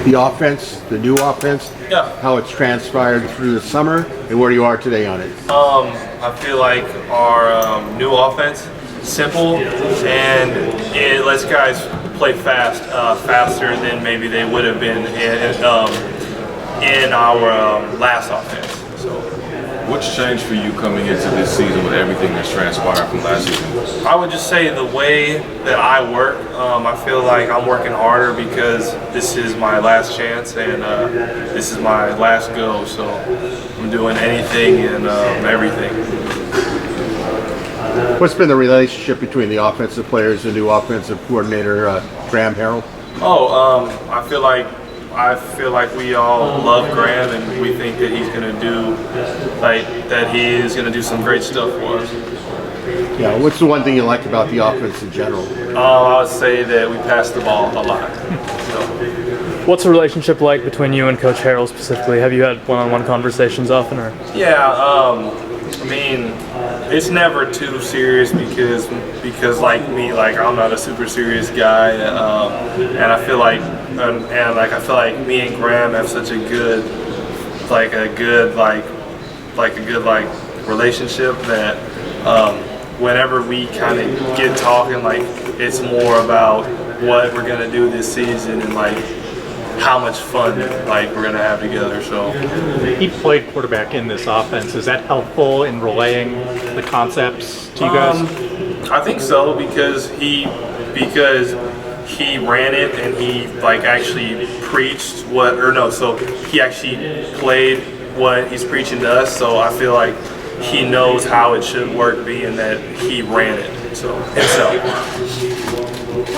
the offense, the new offense, how it's transpired through the summer, and where you are today on it? I feel like our new offense, simple, and it lets guys play faster than maybe they would have been in our last offense. So, what's changed for you coming into this season with everything that's transpired from last season? I would just say the way that I work, I feel like I'm working harder because this is my last chance and this is my last go. So I'm doing anything and everything. What's been the relationship between the offensive players and new offensive coordinator, Graham Harrell? I feel like we all love Graham and we think that he's going to do some great stuff for us. Yeah, what's the one thing you like about the offense in general? I would say that we pass the ball a lot. What's the relationship like between you and Coach Harrell specifically? Have you had one-on-one conversations often? Or? Yeah, I mean, it's never too serious because like me, like I'm not a super serious guy, and I feel like me and Graham have such a good relationship that whenever we kind of get talking, like it's more about what we're gonna do this season and like how much fun like we're gonna have together. So he played quarterback in this offense. Is that helpful in relaying the concepts to you guys? I think so because he ran it and he like actually preached so he actually played what he's preaching to us. So I feel like he knows how it should work, being that he ran it so himself.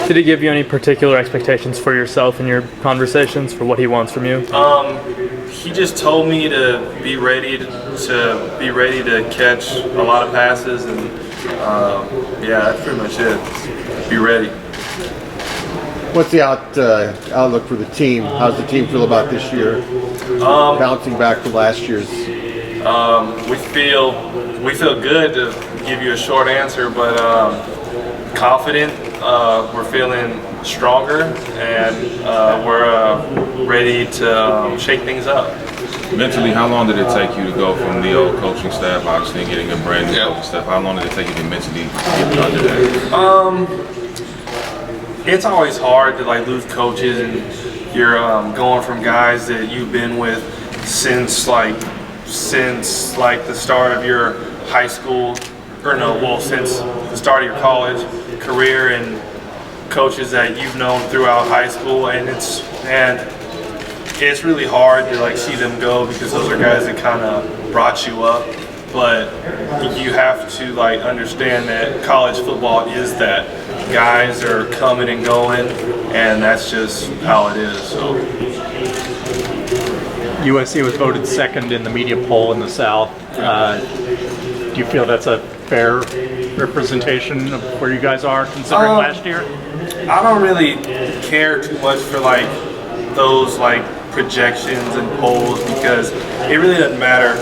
Did he give you any particular expectations for yourself in your conversations for what he wants from you? He just told me to be ready to catch a lot of passes, and yeah, that's pretty much it. Be ready. What's the outlook for the team? How's the team feel about this year? Bouncing back from last year's. We feel good, to give you a short answer, but confident. We're feeling stronger, and we're ready to shake things up. Mentally, how long did it take you to go from the old coaching staff, obviously getting a brand new coaching staff? How long did it take you to mentally get under that? It's always hard to like lose coaches, and you're going from guys that you've been with since the start of your high school, since the start of your college career, and coaches that you've known throughout high school, and it's really hard to like see them go because those are guys that kind of brought you up. But you have to like understand that college football is that guys are coming and going, and that's just how it is. So USC was voted second in the media poll in the South. Do you feel that's a fair representation of where you guys are considering last year? I don't really care too much for like those like projections and polls because it really doesn't matter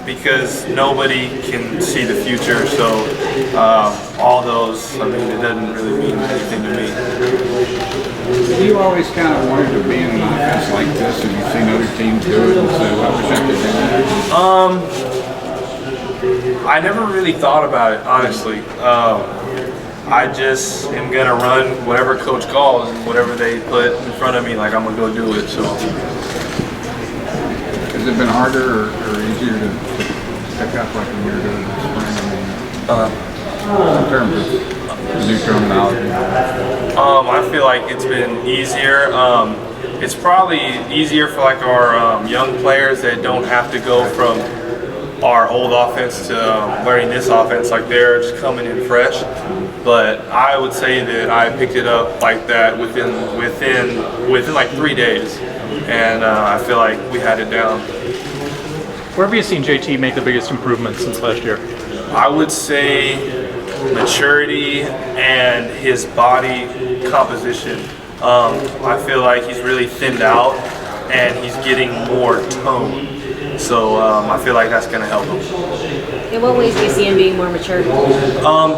because nobody can see the future. So all those, I mean, it doesn't really mean anything to me. You always kind of wanted to be in an offense like this, and you've seen other teams do it, and so I wish I could do that. I never really thought about it, honestly. I just am gonna run whatever coach calls and whatever they put in front of me, like I'm gonna go do it. So, has it been harder or easier to pick up like a year ago in the spring? In terms of new terminology. I feel like it's been easier. It's probably easier for like our young players that don't have to go from our old offense to learning this offense, like they're just coming in fresh. But I would say that I picked it up like that within like 3 days, and I feel like we had it down. Where have you seen JT make the biggest improvements since last year? I would say maturity and his body composition. I feel like he's really thinned out and he's getting more tone. So I feel like that's going to help him. In what ways do you see him being more mature?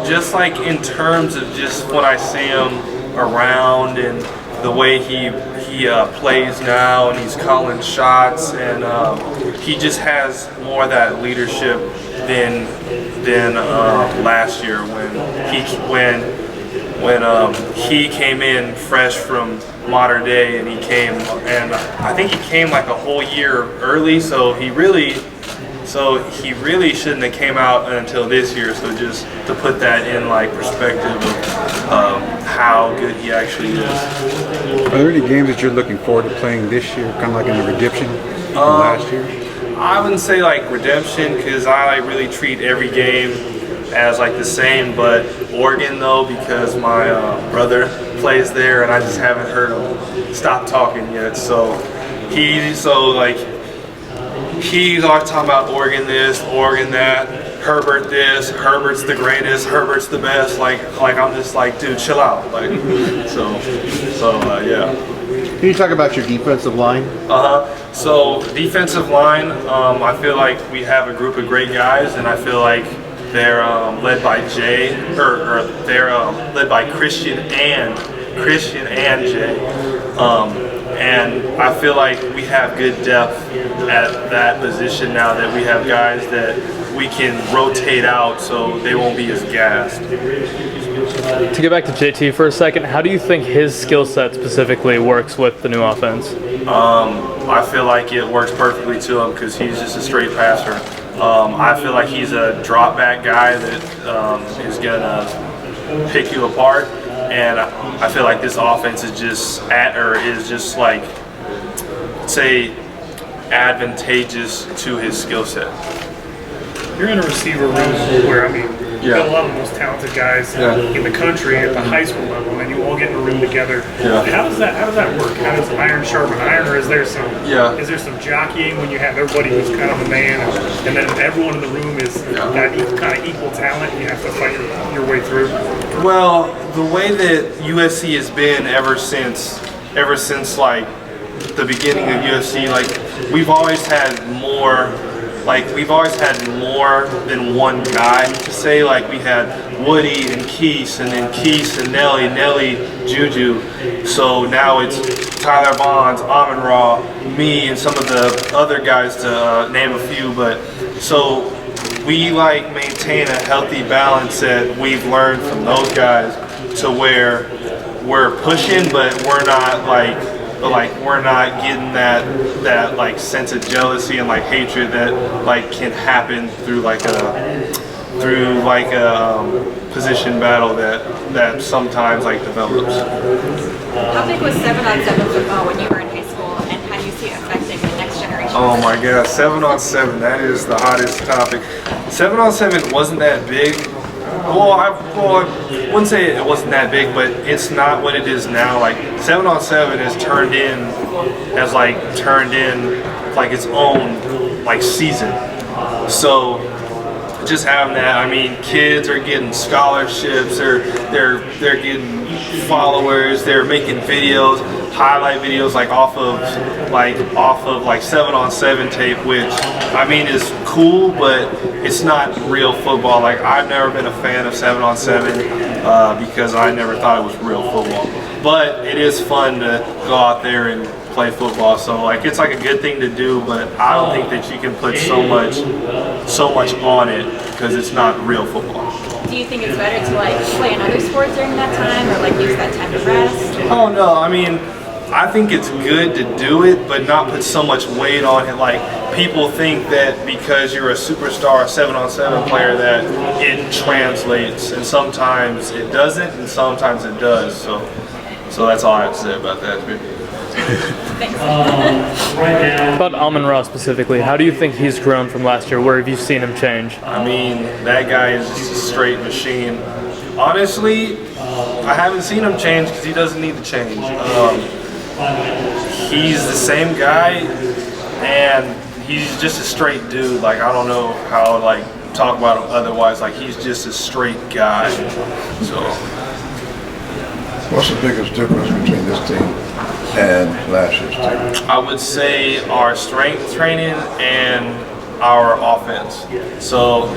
Just like in terms of just when I see him around and the way he he plays now, and he's calling shots, and he just has more of that leadership than last year when he came in fresh from Modern Day, and I think he came like a whole year early, so he really shouldn't have came out until this year. So just to put that in like perspective of how good he actually is. Are there any games that you're looking forward to playing this year, kind of like in the redemption from last year? I wouldn't say like redemption, because I really treat every game as like the same, but Oregon though, because my brother plays there, and I just haven't heard him stop talking yet. So he's always talking about Oregon this, Oregon that, Herbert this, Herbert's the greatest, Herbert's the best. Like I'm just like, dude, chill out. Like, yeah. Can you talk about your defensive line? So defensive line, I feel like we have a group of great guys, and I feel like they're led by Jay, or they're led by Christian and Jay. And I feel like we have good depth at that position now, that we have guys that we can rotate out so they won't be as gassed. To get back to JT for a second, how do you think his skill set specifically works with the new offense? I feel like it works perfectly to him, because he's just a straight passer. I feel like he's a drop back guy that is going to pick you apart. And I feel like this offense is just like, say, advantageous to his skill set. You're in a receiver room where, I mean, you've got a lot of the most talented guys in the country at the high school level, and you all get in a room together. How does that work? How does iron sharpen iron, or is there some jockeying when you have everybody who's kind of a man, and then everyone in the room is that kind of equal talent, and you have to fight your way through? Well, the way that USC has been ever since like the beginning of USC, like we've always had more than one guy to say. Like we had Woody and Keese, and then Keese and Nelly, Juju. So now it's Tyler Bonds, Amon-Ra, me, and some of the other guys, to name a few. But so we like maintain a healthy balance that we've learned from those guys, to where we're pushing, but we're not getting that like sense of jealousy and like hatred that like can happen through like a position battle that sometimes like develops. How big was 7-on-7 football when you were in high school, and how do you see it affecting the next generation? Oh my God, 7-on-7, that is the hottest topic. 7-on-7 wasn't that big. Well, I wouldn't say it wasn't that big, but it's not what it is now. Like 7-on-7 has turned in like its own like season. So just having that, I mean, kids are getting scholarships, they're getting followers, they're making videos, highlight videos like off of 7-on-7 tape, which I mean is cool, but it's not real football. Like I've never been a fan of 7-on-7 because I never thought it was real football. But it is fun to go out there and play football. So like it's like a good thing to do, but I don't think that you can put so much on it because it's not real football. Do you think it's better to like play another sport during that time, or like use that time to rest? Oh no, I mean, I think it's good to do it, but not put so much weight on it. Like people think that because you're a superstar 7-on-7 player that it translates, and sometimes it doesn't, and sometimes it does. So that's all I have to say about that. About Amon-Ra specifically, how do you think he's grown from last year? Where have you seen him change? I mean, that guy is just a straight machine. Honestly, I haven't seen him change because he doesn't need to change. He's the same guy, and he's just a straight dude. Like I don't know how to like talk about him otherwise. Like he's just a straight guy. So, what's the biggest difference between this team and last year's team? I would say our strength training and our offense. So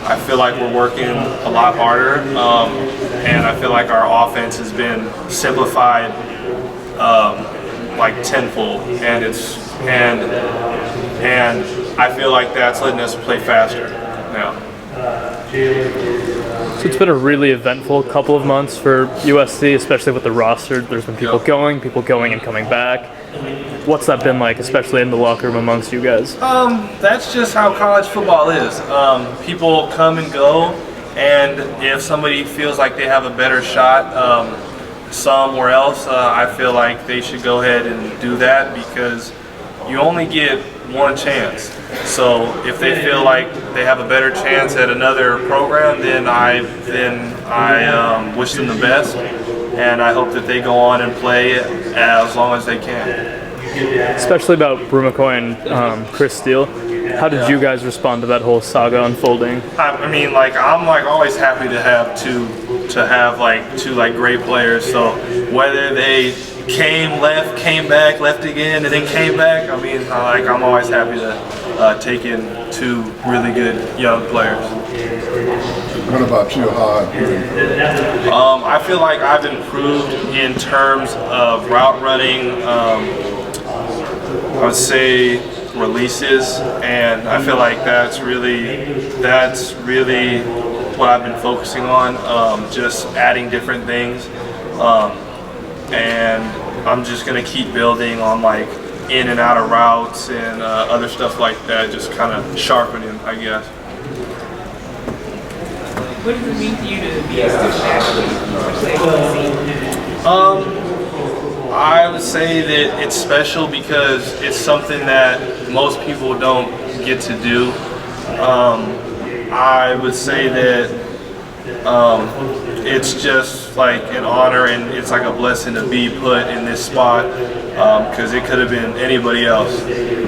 I feel like we're working a lot harder, and I feel like our offense has been simplified like tenfold, and I feel like that's letting us play faster now. So it's been a really eventful couple of months for USC, especially with the roster. There's been people going and coming back. What's that been like, especially in the locker room amongst you guys? That's just how college football is. People come and go, and if somebody feels like they have a better shot somewhere else, I feel like they should go ahead and do that, because you only get one chance. So if they feel like they have a better chance at another program, then I wish them the best, and I hope that they go on and play as long as they can. Especially about Brew McCoy and Chris Steele. How did you guys respond to that whole saga unfolding? I mean, like, I'm like always happy to have two great players. So whether they came, left, came back, left again, and then came back, I mean, I'm always happy to take in two really good young players. What about you? I feel like I've improved in terms of route running. I would say releases, and I feel like that's really what I've been focusing on, just adding different things, and I'm just gonna keep building on like in and out of routes and other stuff like that, just kind of sharpening, I guess. What does it mean to you to be a student athlete? I would say that it's special because it's something that most people don't get to do. I would say that it's just like an honor, and it's like a blessing to be put in this spot, because it could have been anybody else.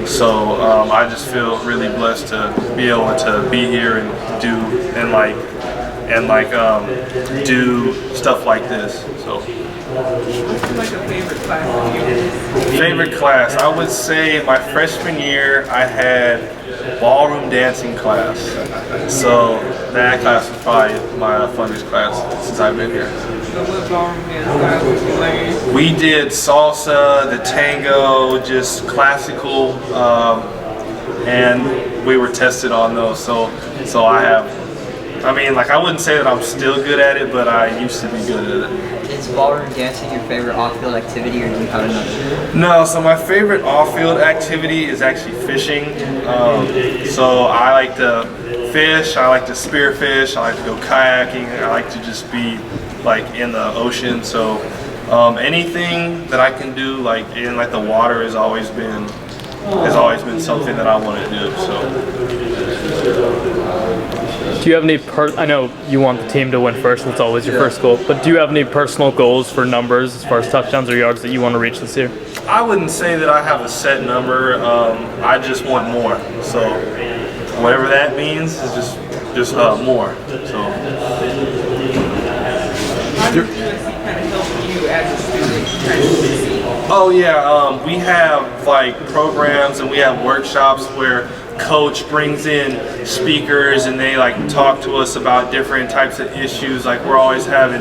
So I just feel really blessed to be able to be here and do stuff like this. So. What's like a favorite class of yours? Favorite class? I would say my freshman year I had ballroom dancing class. So that class was probably my funnest class since I've been here. So what ballroom dance class was you learning? We did salsa, the tango, just classical, and we were tested on those. So I mean, like, I wouldn't say that I'm still good at it, but I used to be good at it. Is ballroom dancing your favorite off-field activity, or do you have another? No, so my favorite off-field activity is actually fishing. So I like to fish, I like to spearfish, I like to go kayaking, I like to just be like in the ocean. So anything that I can do like in like the water has always been something that I want to do. So. Do you have any I know you want the team to win first, that's always your first goal, but do you have any personal goals for numbers as far as touchdowns or yards that you want to reach this year? I wouldn't say that I have a set number. I just want more. So whatever that means is just more. So. How does USC kind of help you as a student trying to succeed? Oh yeah, we have like programs and we have workshops where coach brings in speakers and they like talk to us about different types of issues. Like we're always having